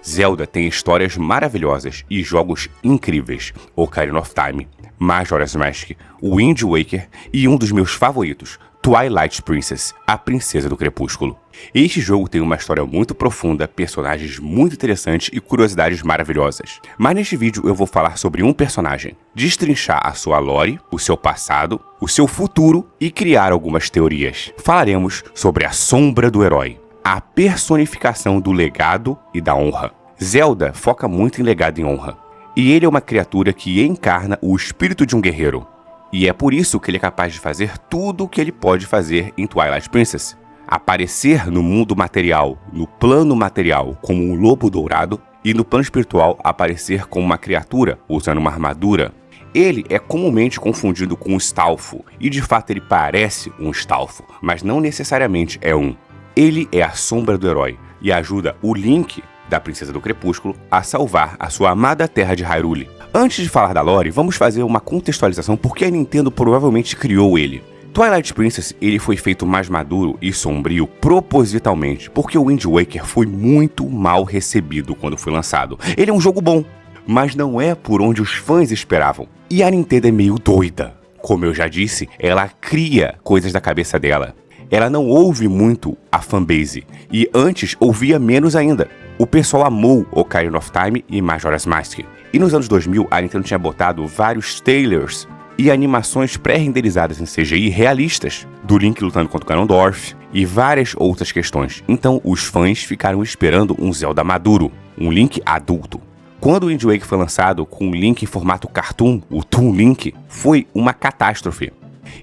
Zelda tem histórias maravilhosas e jogos incríveis. Ocarina of Time, Majora's Mask, Wind Waker e um dos meus favoritos, Twilight Princess, a Princesa do Crepúsculo. Este jogo tem uma história muito profunda, personagens muito interessantes e curiosidades maravilhosas. Mas neste vídeo eu vou falar sobre um personagem, destrinchar a sua lore, o seu passado, o seu futuro e criar algumas teorias. Falaremos sobre a Sombra do Herói, a personificação do legado e da honra. Zelda foca muito em legado e honra, e ele é uma criatura que encarna o espírito de um guerreiro. E é por isso que ele é capaz de fazer tudo o que ele pode fazer em Twilight Princess. Aparecer no mundo material, no plano material, como um lobo dourado, e no plano espiritual aparecer como uma criatura usando uma armadura. Ele é comumente confundido com um Stalfo, e de fato ele parece um Stalfo, mas não necessariamente é um. Ele é a Sombra do Herói e ajuda o Link da Princesa do Crepúsculo a salvar a sua amada terra de Hyrule. Antes de falar da lore, vamos fazer uma contextualização porque a Nintendo provavelmente criou ele. Twilight Princess ele foi feito mais maduro e sombrio propositalmente, porque o Wind Waker foi muito mal recebido quando foi lançado. Ele é um jogo bom, mas não é por onde os fãs esperavam. E a Nintendo é meio doida. Como eu já disse, ela cria coisas da cabeça dela. Ela não ouve muito a fanbase, e antes ouvia menos ainda. O pessoal amou Ocarina of Time e Majora's Mask. E nos anos 2000, a Nintendo tinha botado vários trailers e animações pré-renderizadas em CGI realistas, do Link lutando contra o Ganondorf e várias outras questões. Então os fãs ficaram esperando um Zelda maduro, um Link adulto. Quando o Wind Waker foi lançado com o Link em formato cartoon, o Toon Link, foi uma catástrofe.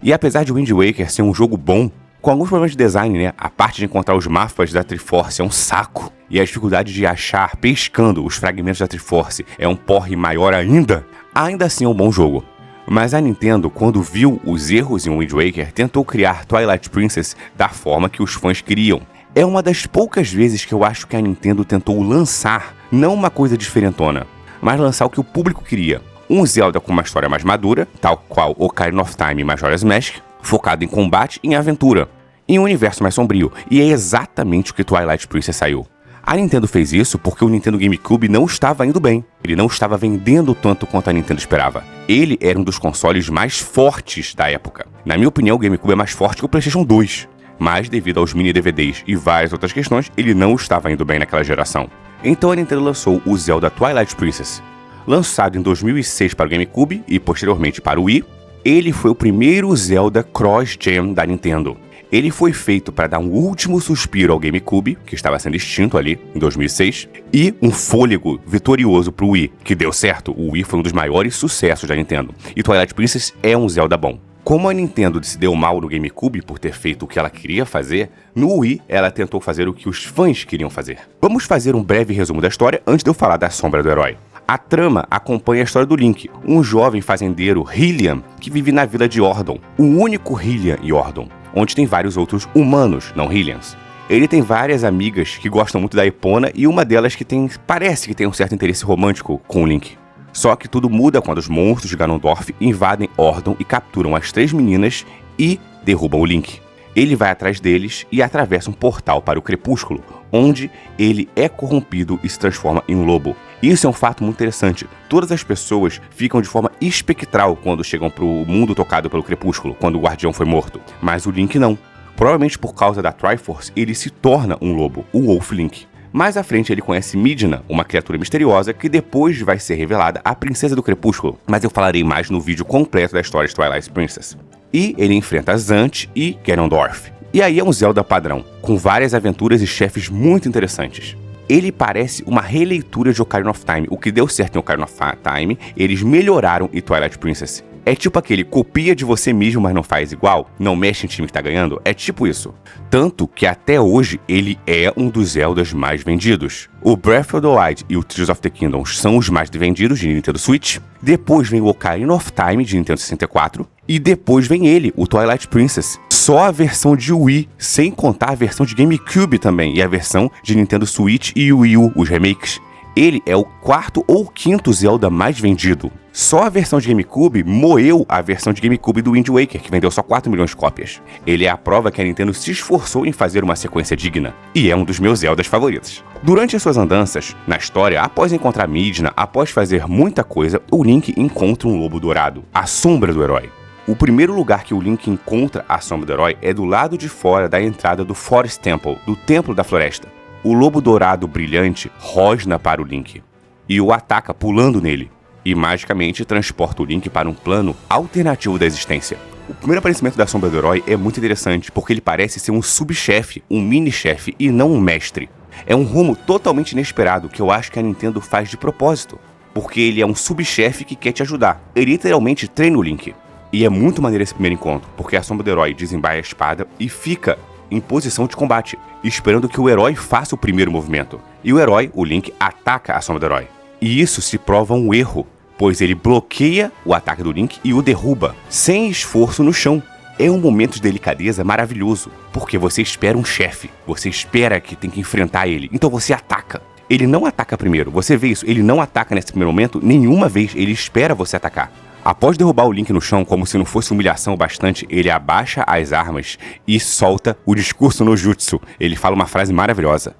E apesar de o Wind Waker ser um jogo bom, com alguns problemas de design, né? A parte de encontrar os mapas da Triforce é um saco. E a dificuldade de achar, pescando os fragmentos da Triforce é um porre maior ainda. Ainda assim é um bom jogo. Mas a Nintendo, quando viu os erros em Wind Waker, tentou criar Twilight Princess da forma que os fãs queriam. É uma das poucas vezes que eu acho que a Nintendo tentou lançar, não uma coisa diferentona, mas lançar o que o público queria. Um Zelda com uma história mais madura, tal qual Ocarina of Time e Majora's Mask, focado em combate e em aventura, em um universo mais sombrio, e é exatamente o que Twilight Princess saiu. A Nintendo fez isso porque o Nintendo GameCube não estava indo bem, ele não estava vendendo tanto quanto a Nintendo esperava. Ele era um dos consoles mais fortes da época. Na minha opinião, o GameCube é mais forte que o PlayStation 2, mas devido aos mini DVDs e várias outras questões, ele não estava indo bem naquela geração. Então a Nintendo lançou o Zelda Twilight Princess. Lançado em 2006 para o GameCube e posteriormente para o Wii, ele foi o primeiro Zelda cross-gen da Nintendo. Ele foi feito para dar um último suspiro ao GameCube, que estava sendo extinto ali em 2006, e um fôlego vitorioso para o Wii, que deu certo. O Wii foi um dos maiores sucessos da Nintendo. E Twilight Princess é um Zelda bom. Como a Nintendo se deu mal no GameCube por ter feito o que ela queria fazer, no Wii ela tentou fazer o que os fãs queriam fazer. Vamos fazer um breve resumo da história antes de eu falar da Sombra do Herói. A trama acompanha a história do Link, um jovem fazendeiro Hylian que vive na vila de Ordon, o único Hylian em Ordon, onde tem vários outros humanos, não Hylians. Ele tem várias amigas que gostam muito da Epona e uma delas que parece que tem um certo interesse romântico com o Link. Só que tudo muda quando os monstros de Ganondorf invadem Ordon e capturam as 3 meninas e derrubam o Link. Ele vai atrás deles e atravessa um portal para o Crepúsculo, onde ele é corrompido e se transforma em um lobo. Isso é um fato muito interessante. Todas as pessoas ficam de forma espectral quando chegam para o mundo tocado pelo Crepúsculo, quando o Guardião foi morto. Mas o Link não. Provavelmente por causa da Triforce, ele se torna um lobo, o Wolf Link. Mais à frente ele conhece Midna, uma criatura misteriosa que depois vai ser revelada a Princesa do Crepúsculo, mas eu falarei mais no vídeo completo da história de Twilight Princess. E ele enfrenta Zant e Ganondorf. E aí é um Zelda padrão, com várias aventuras e chefes muito interessantes. Ele parece uma releitura de Ocarina of Time. O que deu certo em Ocarina of Time, eles melhoraram em Twilight Princess. É tipo aquele copia de você mesmo, mas não faz igual, não mexe em time que tá ganhando, é tipo isso. Tanto que até hoje ele é um dos Zeldas mais vendidos. O Breath of the Wild e o Tears of the Kingdom são os mais vendidos de Nintendo Switch. Depois vem o Ocarina of Time de Nintendo 64. E depois vem ele, o Twilight Princess. Só a versão de Wii, sem contar a versão de GameCube também. E a versão de Nintendo Switch e Wii U, os remakes. Ele é o 4º ou 5º Zelda mais vendido. Só a versão de GameCube moeu a versão de GameCube do Wind Waker, que vendeu só 4 milhões de cópias. Ele é a prova que a Nintendo se esforçou em fazer uma sequência digna, e é um dos meus Zeldas favoritos. Durante as suas andanças na história, após encontrar Midna, após fazer muita coisa, o Link encontra um lobo dourado, a sombra do herói. O primeiro lugar que o Link encontra a sombra do herói é do lado de fora da entrada do Forest Temple, do Templo da Floresta. O lobo dourado brilhante rosna para o Link e o ataca pulando nele, e magicamente transporta o Link para um plano alternativo da existência. O primeiro aparecimento da sombra do herói é muito interessante porque ele parece ser um subchefe, um mini-chefe e não um mestre. É um rumo totalmente inesperado que eu acho que a Nintendo faz de propósito, porque ele é um subchefe que quer te ajudar. Ele literalmente treina o Link. E é muito maneiro esse primeiro encontro, porque a sombra do herói desembaia a espada e fica em posição de combate, esperando que o herói faça o primeiro movimento. E o herói, o Link, ataca a sombra do herói. E isso se prova um erro, pois ele bloqueia o ataque do Link e o derruba, sem esforço no chão. É um momento de delicadeza maravilhoso, porque você espera um chefe, você espera que tem que enfrentar ele, então você ataca. Ele não ataca primeiro, você vê isso, ele não ataca nesse primeiro momento nenhuma vez, ele espera você atacar. Após derrubar o Link no chão como se não fosse humilhação bastante, ele abaixa as armas e solta o discurso no jutsu. Ele fala uma frase maravilhosa: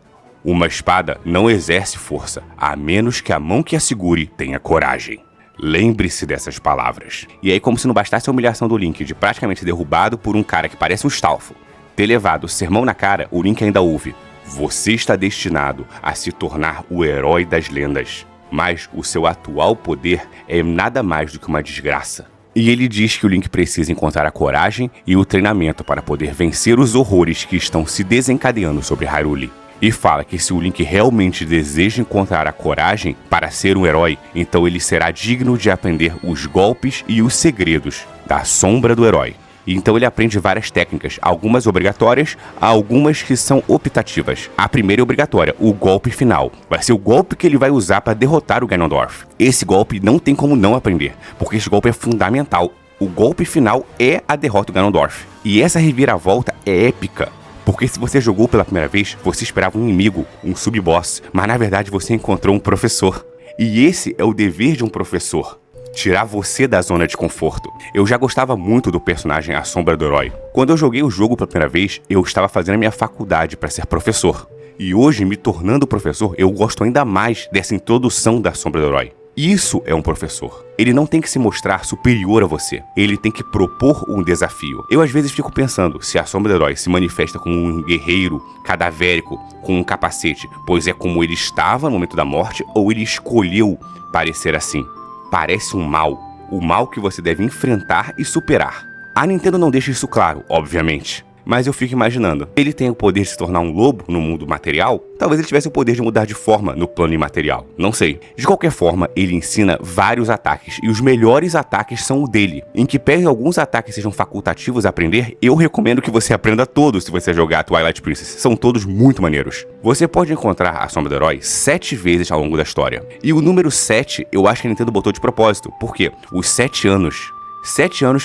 uma espada não exerce força, a menos que a mão que a segure tenha coragem. Lembre-se dessas palavras. E aí, como se não bastasse a humilhação do Link de praticamente derrubado por um cara que parece um Stalfo, ter levado o sermão na cara, o Link ainda ouve: você está destinado a se tornar o herói das lendas. Mas o seu atual poder é nada mais do que uma desgraça. E ele diz que o Link precisa encontrar a coragem e o treinamento para poder vencer os horrores que estão se desencadeando sobre Hyrule. E fala que se o Link realmente deseja encontrar a coragem para ser um herói, então ele será digno de aprender os golpes e os segredos da sombra do herói. Então ele aprende várias técnicas, algumas obrigatórias, algumas que são optativas. A primeira é obrigatória, o golpe final. Vai ser o golpe que ele vai usar para derrotar o Ganondorf. Esse golpe não tem como não aprender, porque esse golpe é fundamental. O golpe final é a derrota do Ganondorf. E essa reviravolta é épica, porque se você jogou pela primeira vez, você esperava um inimigo, um sub-boss, mas na verdade você encontrou um professor. E esse é o dever de um professor: tirar você da zona de conforto. Eu já gostava muito do personagem A Sombra do Herói. Quando eu joguei o jogo pela primeira vez, eu estava fazendo a minha faculdade para ser professor. E hoje, me tornando professor, eu gosto ainda mais dessa introdução da Sombra do Herói. Isso é um professor. Ele não tem que se mostrar superior a você. Ele tem que propor um desafio. Eu às vezes fico pensando se a Sombra do Herói se manifesta como um guerreiro cadavérico com um capacete, pois é como ele estava no momento da morte, ou ele escolheu parecer assim. Parece um mal, o mal que você deve enfrentar e superar. A Nintendo não deixa isso claro, obviamente, mas eu fico imaginando, ele tem o poder de se tornar um lobo no mundo material? Talvez ele tivesse o poder de mudar de forma no plano imaterial, não sei. De qualquer forma, ele ensina vários ataques, e os melhores ataques são o dele. Em que pese alguns ataques sejam facultativos a aprender, eu recomendo que você aprenda todos se você jogar Twilight Princess, são todos muito maneiros. Você pode encontrar a Sombra do Herói 7 vezes ao longo da história, e o número 7 eu acho que a Nintendo botou de propósito, porque os 7 anos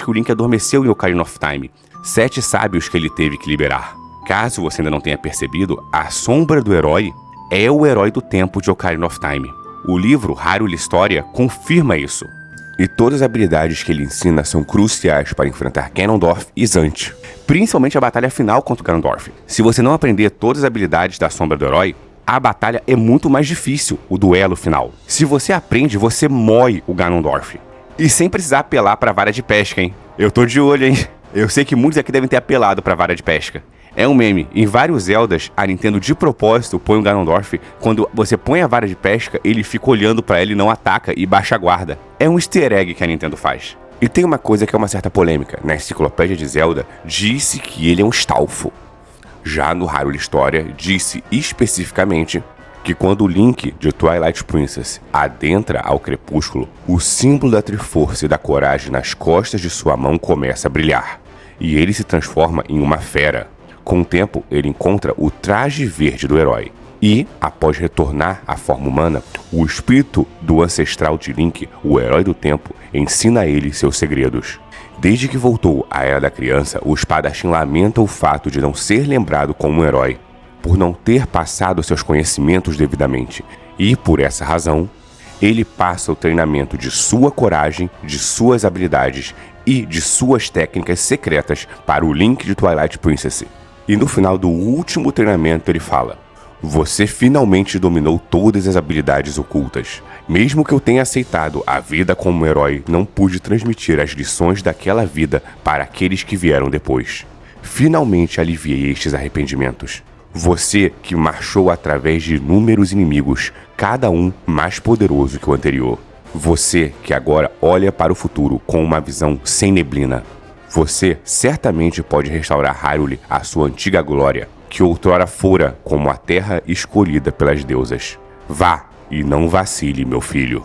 que o Link adormeceu em Ocarina of Time, 7 sábios que ele teve que liberar. Caso você ainda não tenha percebido, a Sombra do Herói é o herói do tempo de Ocarina of Time. O livro Hyrule Historia confirma isso. E todas as habilidades que ele ensina são cruciais para enfrentar Ganondorf e Zant, principalmente a batalha final contra o Ganondorf. Se você não aprender todas as habilidades da Sombra do Herói, a batalha é muito mais difícil, o duelo final. Se você aprende, você moe o Ganondorf. E sem precisar apelar para a vara de pesca, hein? Eu tô de olho, hein? Eu sei que muitos aqui devem ter apelado pra vara de pesca. É um meme. Em vários Zeldas, a Nintendo de propósito põe o Ganondorf. Quando você põe a vara de pesca, ele fica olhando pra ela e não ataca e baixa a guarda. É um easter egg que a Nintendo faz. E tem uma coisa que é uma certa polêmica. Na enciclopédia de Zelda, disse que ele é um Stalfo. Já no Hyrule Historia, disse especificamente que quando o Link de Twilight Princess adentra ao crepúsculo, o símbolo da Triforce e da coragem nas costas de sua mão começa a brilhar, e ele se transforma em uma fera. Com o tempo, ele encontra o traje verde do herói, e, após retornar à forma humana, o espírito do ancestral de Link, o herói do tempo, ensina a ele seus segredos. Desde que voltou à Era da Criança, o espadachim lamenta o fato de não ser lembrado como um herói, por não ter passado seus conhecimentos devidamente. E por essa razão, ele passa o treinamento de sua coragem, de suas habilidades e de suas técnicas secretas para o Link de Twilight Princess. E no final do último treinamento ele fala: você finalmente dominou todas as habilidades ocultas. Mesmo que eu tenha aceitado a vida como herói, não pude transmitir as lições daquela vida para aqueles que vieram depois. Finalmente aliviei estes arrependimentos. Você que marchou através de inúmeros inimigos, cada um mais poderoso que o anterior. Você que agora olha para o futuro com uma visão sem neblina. Você certamente pode restaurar Hyrule à sua antiga glória, que outrora fora como a terra escolhida pelas deusas. Vá e não vacile, meu filho.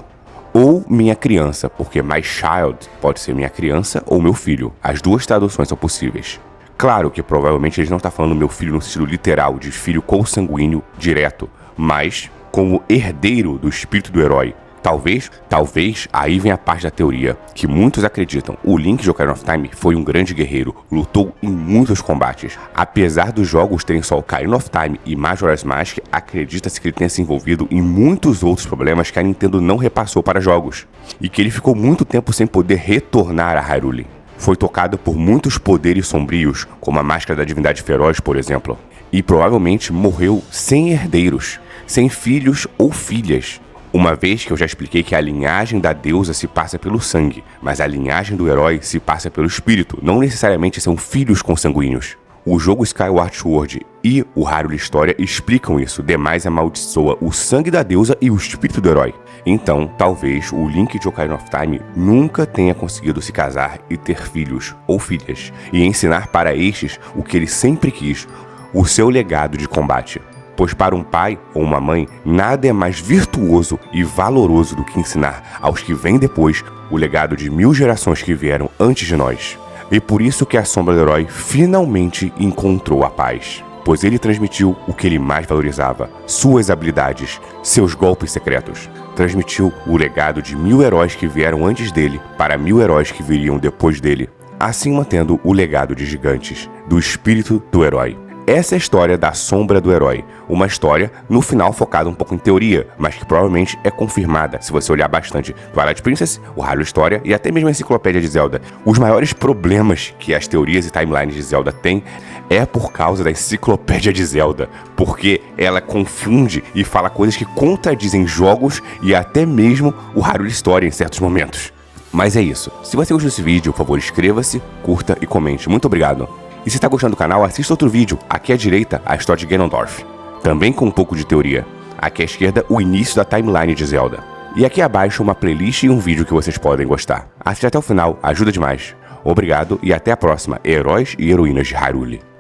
Ou minha criança, porque my child pode ser minha criança ou meu filho. As duas traduções são possíveis. Claro que provavelmente eles não estão falando meu filho no sentido literal, de filho consanguíneo direto, mas como herdeiro do espírito do herói. Talvez, aí vem a parte da teoria, que muitos acreditam. O Link de Ocarina of Time foi um grande guerreiro, lutou em muitos combates. Apesar dos jogos terem só Ocarina of Time e Majora's Mask, acredita-se que ele tenha se envolvido em muitos outros problemas que a Nintendo não repassou para jogos, e que ele ficou muito tempo sem poder retornar a Hyrule. Foi tocado por muitos poderes sombrios, como a Máscara da Divindade Feroz, por exemplo, e provavelmente morreu sem herdeiros, sem filhos ou filhas. Uma vez que eu já expliquei que a linhagem da deusa se passa pelo sangue, mas a linhagem do herói se passa pelo espírito, não necessariamente são filhos consanguíneos. O jogo Skyward Sword e o Hyrule Historia explicam isso, demais amaldiçoa o sangue da deusa e o espírito do herói. Então, talvez o Link de Ocarina of Time nunca tenha conseguido se casar e ter filhos ou filhas, e ensinar para estes o que ele sempre quis, o seu legado de combate. Pois para um pai ou uma mãe, nada é mais virtuoso e valoroso do que ensinar aos que vêm depois o legado de 1000 gerações que vieram antes de nós. E por isso que a Sombra do Herói finalmente encontrou a paz. Pois ele transmitiu o que ele mais valorizava, suas habilidades, seus golpes secretos. Transmitiu o legado de 1000 heróis que vieram antes dele para 1000 heróis que viriam depois dele, assim mantendo o legado de gigantes, do espírito do herói. Essa é a história da Sombra do Herói, uma história, no final, focada um pouco em teoria, mas que provavelmente é confirmada, se você olhar bastante Twilight Princess, o Hyrule Historia e até mesmo a Enciclopédia de Zelda. Os maiores problemas que as teorias e timelines de Zelda têm é por causa da Enciclopédia de Zelda, porque ela confunde e fala coisas que contradizem jogos e até mesmo o Hyrule Historia em certos momentos. Mas é isso. Se você gostou desse vídeo, por favor, inscreva-se, curta e comente. Muito obrigado. E se está gostando do canal, assista outro vídeo. Aqui à direita, a história de Ganondorf. Também com um pouco de teoria. Aqui à esquerda, o início da timeline de Zelda. E aqui abaixo, uma playlist e um vídeo que vocês podem gostar. Assista até o final, ajuda demais. Obrigado e até a próxima, heróis e heroínas de Hyrule.